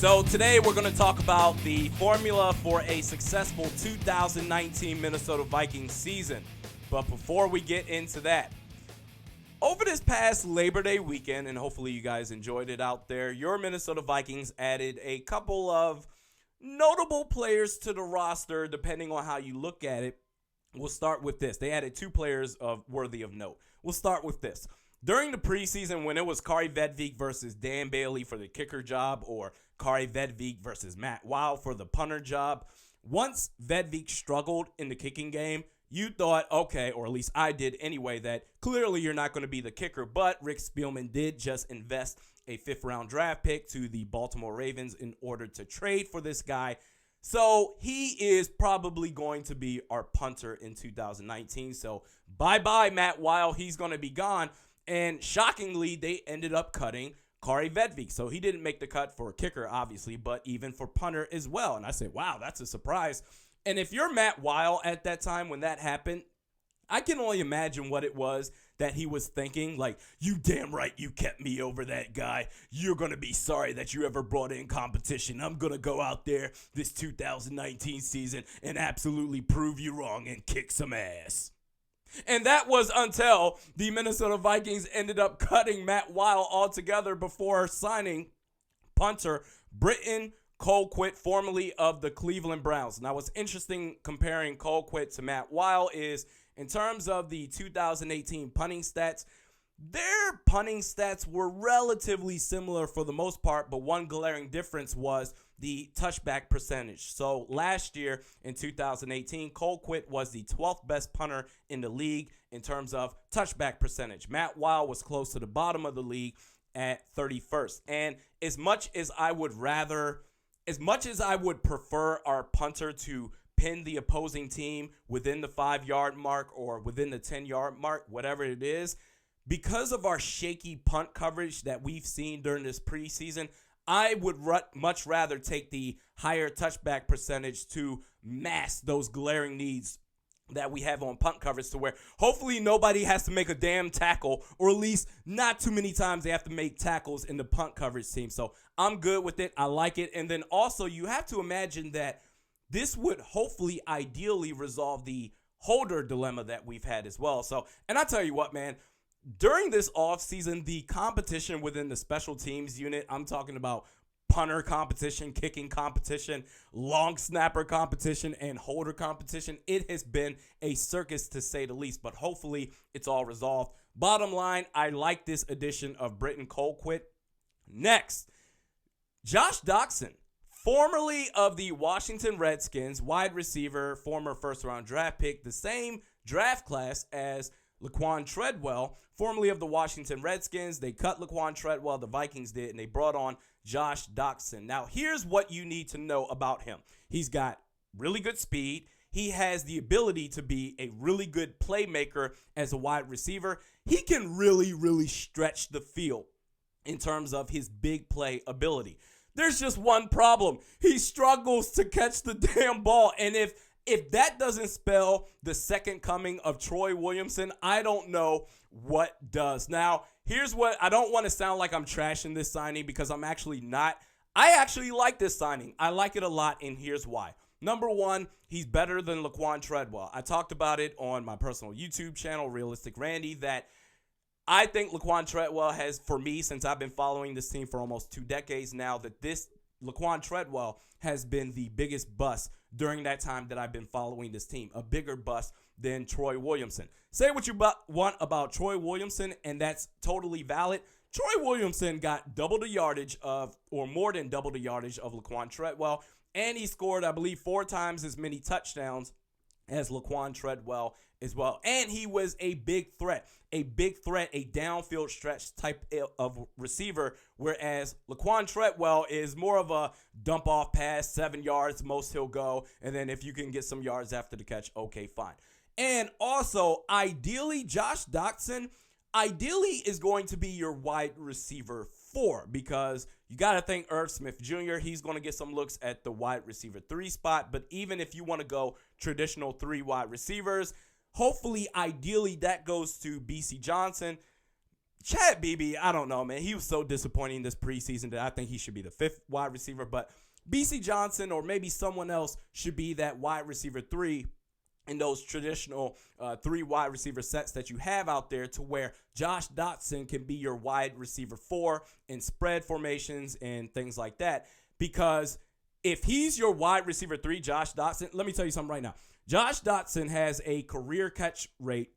So today we're going to talk about the formula for a successful 2019 Minnesota Vikings season. But before we get into that, over this past Labor Day weekend, and hopefully you guys enjoyed it out there, your Minnesota Vikings added a couple of notable players to the roster, depending on how you look at it. We'll start with this. They added two players worthy of note. We'll start with this. During the preseason, when it was Kari Vedvik versus Dan Bailey for the kicker job, or Kari Vedvik versus Matt Weil for the punter job, once Vedvik struggled in the kicking game, you thought, okay, or at least I did anyway, that clearly you're not going to be the kicker. But Rick Spielman did just invest a fifth-round draft pick to the Baltimore Ravens in order to trade for this guy. So he is probably going to be our punter in 2019. So bye-bye, Matt Weil. He's going to be gone. And shockingly, they ended up cutting Kari Vedvik. So he didn't make the cut for kicker, obviously, but even for punter as well. And I said, wow, that's a surprise. And if you're Matt Weil at that time when that happened, I can only imagine what it was that he was thinking. Like, you damn right you kept me over that guy. You're going to be sorry that you ever brought in competition. I'm going to go out there this 2019 season and absolutely prove you wrong and kick some ass. And that was until the Minnesota Vikings ended up cutting Matt Weil altogether before signing punter Britton Colquitt, formerly of the Cleveland Browns. Now, what's interesting comparing Colquitt to Matt Weil is, in terms of the 2018 punting stats, their punting stats were relatively similar for the most part, but one glaring difference was the touchback percentage. So last year in 2018, Colquitt was the 12th best punter in the league in terms of touchback percentage. Matt Weil was close to the bottom of the league at 31st. And as much as I would prefer our punter to pin the opposing team within the 5-yard mark or within the 10-yard mark, whatever it is, because of our shaky punt coverage that we've seen during this preseason, I would much rather take the higher touchback percentage to mask those glaring needs that we have on punt coverage, to where hopefully nobody has to make a damn tackle, or at least not too many times they have to make tackles in the punt coverage team. So I'm good with it. I like it. And then also you have to imagine that this would hopefully ideally resolve the holder dilemma that we've had as well. So, and I tell you what, man, during this offseason, the competition within the special teams unit, I'm talking about punter competition, kicking competition, long snapper competition, and holder competition, it has been a circus to say the least, but hopefully it's all resolved. Bottom line, I like this addition of Britton Colquitt. Next, Josh Doctson, formerly of the Washington Redskins, wide receiver, former first-round draft pick, the same draft class as Laquan Treadwell, formerly of the Washington Redskins. They cut Laquan Treadwell, the Vikings did, and they brought on Josh Doctson. Now, here's what you need to know about him. He's got really good speed. He has the ability to be a really good playmaker as a wide receiver. He can really, really stretch the field in terms of his big play ability. There's just one problem. He struggles to catch the damn ball, and if that doesn't spell the second coming of Troy Williamson, I don't know what does. Now, here's what, I don't want to sound like I'm trashing this signing, because I'm actually not. I actually like this signing. I like it a lot, and here's why. Number one, he's better than Laquan Treadwell. I talked about it on my personal YouTube channel, Realistic Randy, that I think Laquan Treadwell has, for me, since I've been following this team for almost 2 decades now, that this Laquan Treadwell has been the biggest bust during that time that I've been following this team, a bigger bust than Troy Williamson. Say what you want about Troy Williamson, and that's totally valid. Troy Williamson got double the yardage of, or more than double the yardage of Laquan Treadwell, and he scored, I believe, 4 times as many touchdowns as Laquan Treadwell as well. And he was a big threat, a downfield stretch type of receiver, whereas Laquan Treadwell is more of a dump off pass, 7 yards, most he'll go. And then if you can get some yards after the catch, okay, fine. And also, ideally, Josh Doctson, is going to be your wide receiver 4, because you got to think Irv Smith Jr., he's going to get some looks at the wide receiver 3 spot. But even if you want to go traditional 3 wide receivers, hopefully, ideally, that goes to B.C. Johnson. Chad Beebe, I don't know, man. He was so disappointing this preseason that I think he should be the 5th wide receiver. But BC Johnson or maybe someone else should be that wide receiver 3 in those traditional 3 wide receiver sets that you have out there, to where Josh Doctson can be your wide receiver 4 in spread formations and things like that. Because if he's your wide receiver 3, Josh Doctson, let me tell you something right now. Josh Doctson has a career catch rate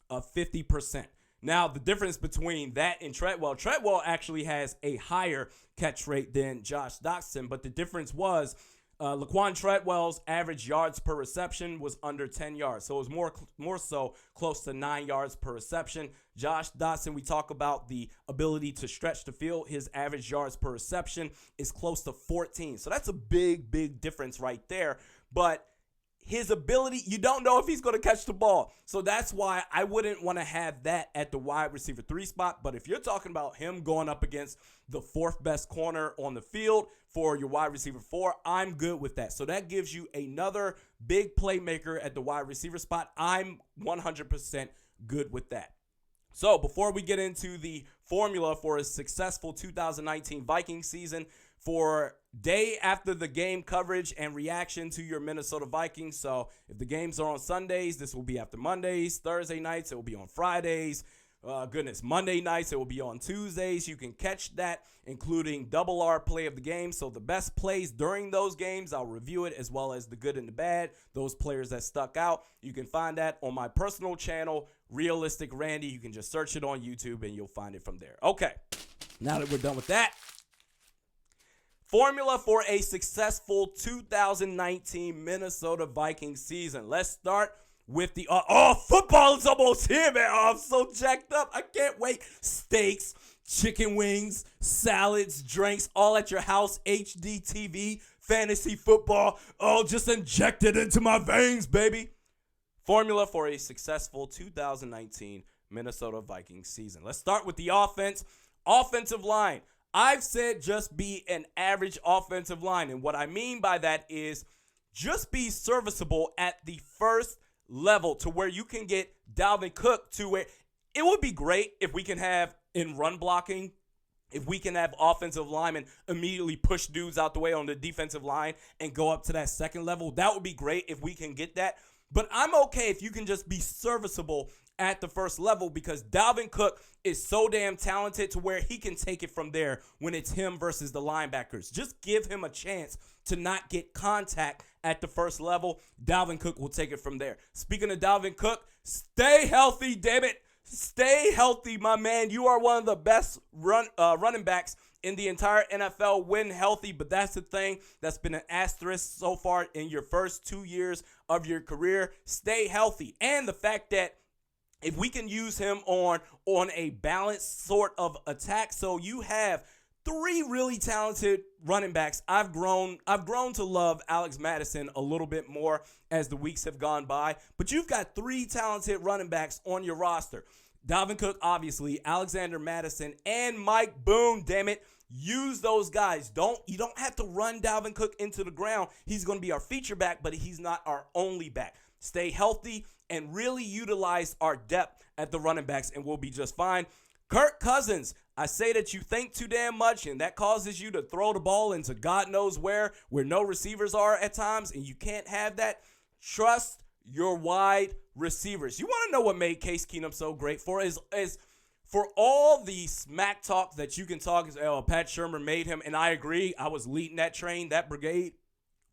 of 50%. Now, the difference between that and Treadwell actually has a higher catch rate than Josh Doctson, but the difference was Laquan Treadwell's average yards per reception was under 10 yards. So it was more so close to 9 yards per reception. Josh Doctson, we talk about the ability to stretch the field. His average yards per reception is close to 14. So that's a big difference right there. But his ability, you don't know if he's going to catch the ball. So that's why I wouldn't want to have that at the wide receiver 3 spot. But if you're talking about him going up against the 4th best corner on the field for your wide receiver 4, I'm good with that. So that gives you another big playmaker at the wide receiver spot. I'm 100% good with that. So before we get into the formula for a successful 2019 Vikings season, for day after the game coverage and reaction to your Minnesota Vikings. So if the games are on Sundays, this will be after Mondays. Thursday nights, it will be on Fridays. Monday nights, it will be on Tuesdays. You can catch that, including double R play of the game. So the best plays during those games, I'll review it, as well as the good and the bad, those players that stuck out. You can find that on my personal channel, Realistic Randy. You can just search it on YouTube and you'll find it from there. Okay, now that we're done with that, formula for a successful 2019 Minnesota Vikings season. Let's start with the football is almost here, man. Oh, I'm so jacked up. I can't wait. Steaks, chicken wings, salads, drinks, all at your house. HD TV, fantasy football, all just injected into my veins, baby. Formula for a successful 2019 Minnesota Vikings season. Let's start with the offense. Offensive line. I've said just be an average offensive line. And what I mean by that is just be serviceable at the first level, to where you can get Dalvin Cook to where it would be great if we can have in run blocking, if we can have offensive linemen immediately push dudes out the way on the defensive line and go up to that second level. That would be great if we can get that. But I'm okay if you can just be serviceable at the first level, because Dalvin Cook is so damn talented to where he can take it from there when it's him versus the linebackers. Just give him a chance to not get contact at the first level. Dalvin Cook will take it from there. Speaking of Dalvin Cook, stay healthy, damn it. Stay healthy, my man. You are one of the best running backs in the entire NFL when healthy, but that's the thing that's been an asterisk so far in your first 2 years of your career. Stay healthy. And the fact that if we can use him on a balanced sort of attack, so you have 3 really talented running backs. I've grown to love Alex Madison a little bit more as the weeks have gone by, but you've got 3 talented running backs on your roster. Dalvin Cook, obviously, Alexander Madison, and Mike Boone, damn it. Use those guys. You don't have to run Dalvin Cook into the ground. He's going to be our feature back, but he's not our only back. Stay healthy and really utilize our depth at the running backs, and we'll be just fine. Kirk Cousins, I say that you think too damn much, and that causes you to throw the ball into God knows where no receivers are at times, and you can't have that. Trust your wide receivers. You want to know what made Case Keenum so great is for all the smack talk that you can talk, Pat Shurmur made him, and I agree. I was leading that train, that brigade.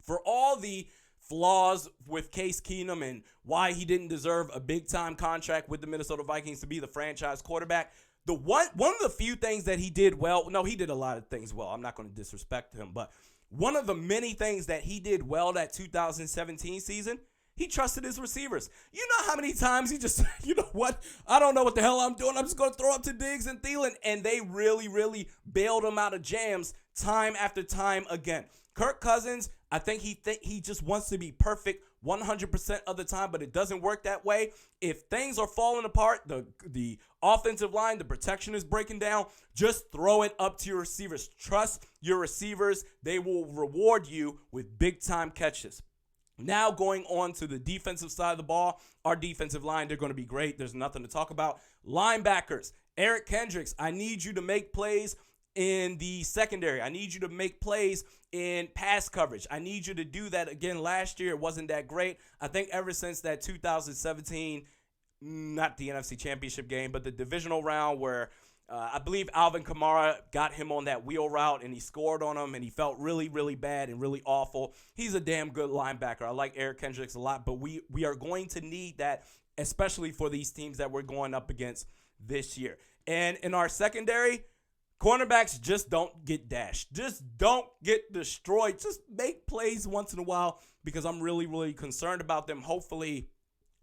For all the flaws with Case Keenum and why he didn't deserve a big-time contract with the Minnesota Vikings to be the franchise quarterback, one of the few things that he did well, no, he did a lot of things well. I'm not going to disrespect him, but one of the many things that he did well that 2017 season, he trusted his receivers. You know how many times he just, you know what? I don't know what the hell I'm doing. I'm just going to throw up to Diggs and Thielen. And they really bailed him out of jams time after time again. Kirk Cousins, I think he just wants to be perfect 100% of the time, but it doesn't work that way. If things are falling apart, the offensive line, the protection is breaking down, just throw it up to your receivers. Trust your receivers. They will reward you with big-time catches. Now going on to the defensive side of the ball, our defensive line, they're going to be great. There's nothing to talk about. Linebackers, Eric Kendricks, I need you to make plays in the secondary. I need you to make plays in pass coverage. I need you to do that again. Last year, it wasn't that great. I think ever since that 2017, not the NFC Championship game, but the divisional round where I believe Alvin Kamara got him on that wheel route and he scored on him and he felt really, really bad and really awful. He's a damn good linebacker. I like Eric Kendricks a lot, but we are going to need that, especially for these teams that we're going up against this year. And in our secondary, cornerbacks just don't get dashed. Just don't get destroyed. Just make plays once in a while because I'm really, really concerned about them. Hopefully,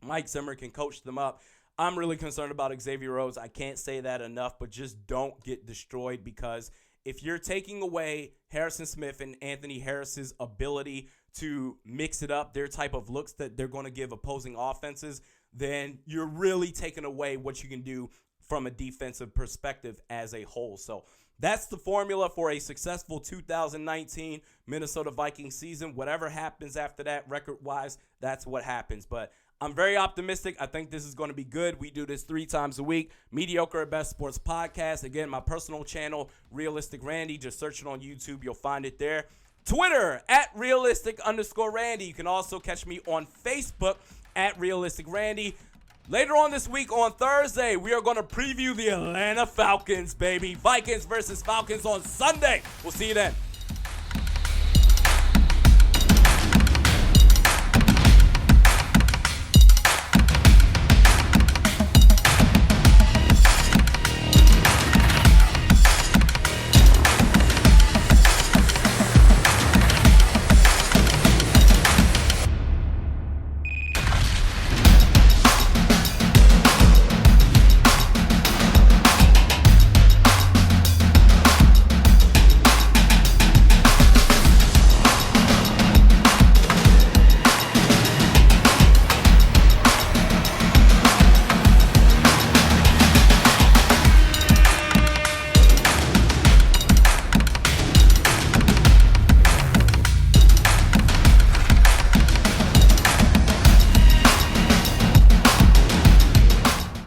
Mike Zimmer can coach them up. I'm really concerned about Xavier Rhodes. I can't say that enough, but just don't get destroyed because if you're taking away Harrison Smith and Anthony Harris's ability to mix it up, their type of looks that they're going to give opposing offenses, then you're really taking away what you can do from a defensive perspective as a whole. So that's the formula for a successful 2019 Minnesota Vikings season. Whatever happens after that record-wise, that's what happens. But I'm very optimistic. I think this is going to be good. We do this 3 times a week. Mediocre at Best Sports Podcast. Again, my personal channel, Realistic Randy. Just search it on YouTube. You'll find it there. Twitter, @realistic_Randy. You can also catch me on Facebook, @realisticrandy. Later on this week, on Thursday, we are going to preview the Atlanta Falcons, baby. Vikings versus Falcons on Sunday. We'll see you then.